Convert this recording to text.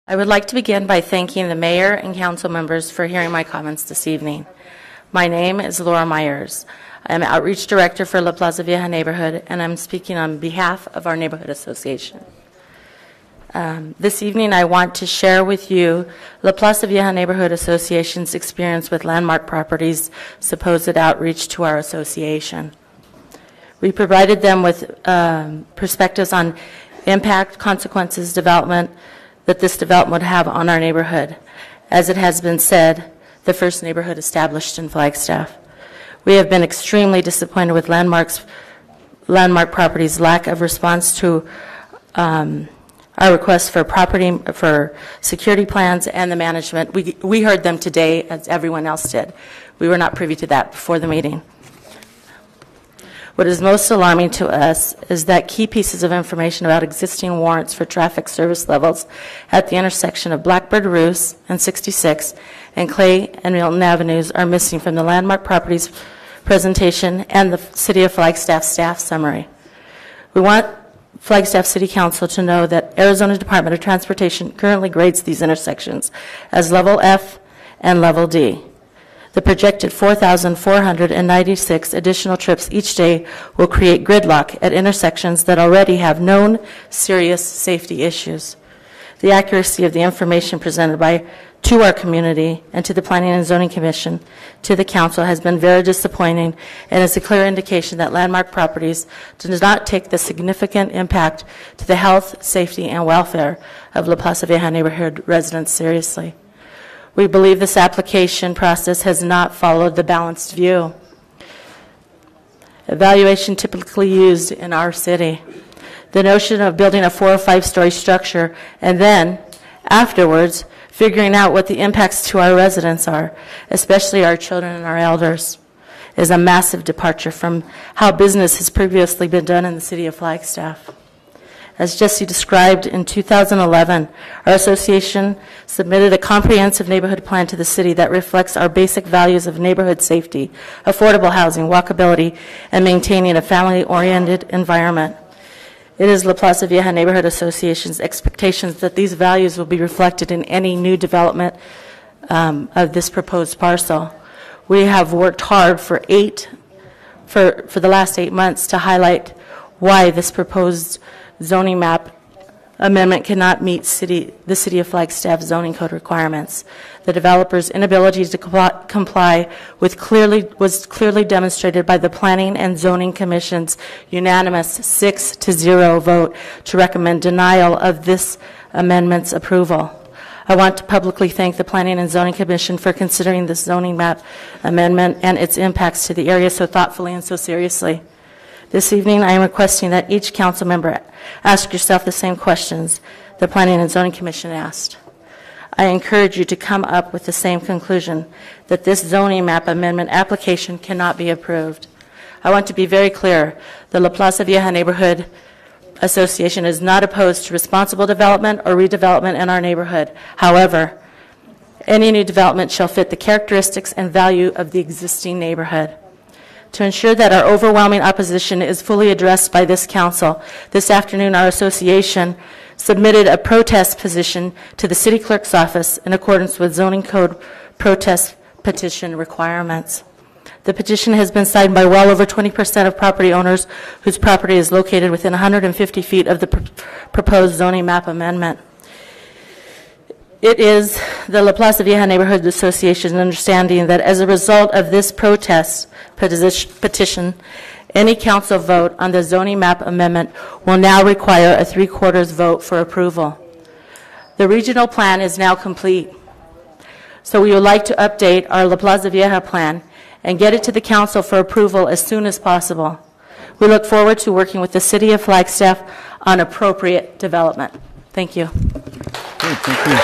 I would like to begin by thanking the mayor and council members for hearing my comments this evening. My name is Laura Myers. I am Outreach Director for La Plaza Vieja Neighborhood, and I'm speaking on behalf of our neighborhood association. This evening, I want to share with you La Plaza Vieja Neighborhood Association's experience with Landmark Properties' supposed outreach to our association. We provided them with perspectives on impact, consequences, development that this development would have on our neighborhood. As it has been said, the first neighborhood established in Flagstaff. We have been extremely disappointed with Landmark Properties' lack of response to our request for security plans and the management. We heard them today, as everyone else did. We were not privy to that before the meeting. What is most alarming to us is that key pieces of information about existing warrants for traffic service levels at the intersection of Blackbird Roost and 66 and Clay and Milton Avenues are missing from the Landmark Properties presentation and the City of Flagstaff staff summary. We want Flagstaff City Council to know that Arizona Department of Transportation currently grades these intersections as level F and level D. The projected 4,496 additional trips each day will create gridlock at intersections that already have known serious safety issues. The accuracy of the information presented to our community and to the Planning and Zoning Commission, to the Council, has been very disappointing and is a clear indication that Landmark Properties does not take the significant impact to the health, safety, and welfare of La Plaza Vieja neighborhood residents seriously. We believe this application process has not followed the balanced view evaluation typically used in our city. The notion of building a 4 or 5-story structure and then, afterwards, figuring out what the impacts to our residents are, especially our children and our elders, is a massive departure from how business has previously been done in the city of Flagstaff. As Jesse described, in 2011, our association submitted a comprehensive neighborhood plan to the city that reflects our basic values of neighborhood safety, affordable housing, walkability, and maintaining a family-oriented environment. It is La Plaza Vieja Neighborhood Association's expectations that these values will be reflected in any new development of this proposed parcel. We have worked hard for the last 8 months to highlight why this proposed zoning map amendment cannot meet the City of Flagstaff zoning code requirements. The developer's inability to comply was clearly demonstrated by the Planning and Zoning Commission's unanimous 6-0 vote to recommend denial of this amendment's approval. I want to publicly thank the Planning and Zoning Commission for considering this zoning map amendment and its impacts to the area so thoughtfully and so seriously. This evening, I am requesting that each council member ask yourself the same questions the Planning and Zoning Commission asked. I encourage you to come up with the same conclusion, that this zoning map amendment application cannot be approved. I want to be very clear. The La Plaza Vieja Neighborhood Association is not opposed to responsible development or redevelopment in our neighborhood. However, any new development shall fit the characteristics and value of the existing neighborhood. To ensure that our overwhelming opposition is fully addressed by this council, this afternoon our association submitted a protest petition to the city clerk's office in accordance with zoning code protest petition requirements. The petition has been signed by well over 20% of property owners whose property is located within 150 feet of the proposed zoning map amendment. It is the La Plaza Vieja Neighborhood Association's understanding that as a result of this protest petition, any council vote on the zoning map amendment will now require a 3/4 vote for approval. The regional plan is now complete, so we would like to update our La Plaza Vieja plan and get it to the council for approval as soon as possible. We look forward to working with the City of Flagstaff on appropriate development. Thank you. Great, thank you.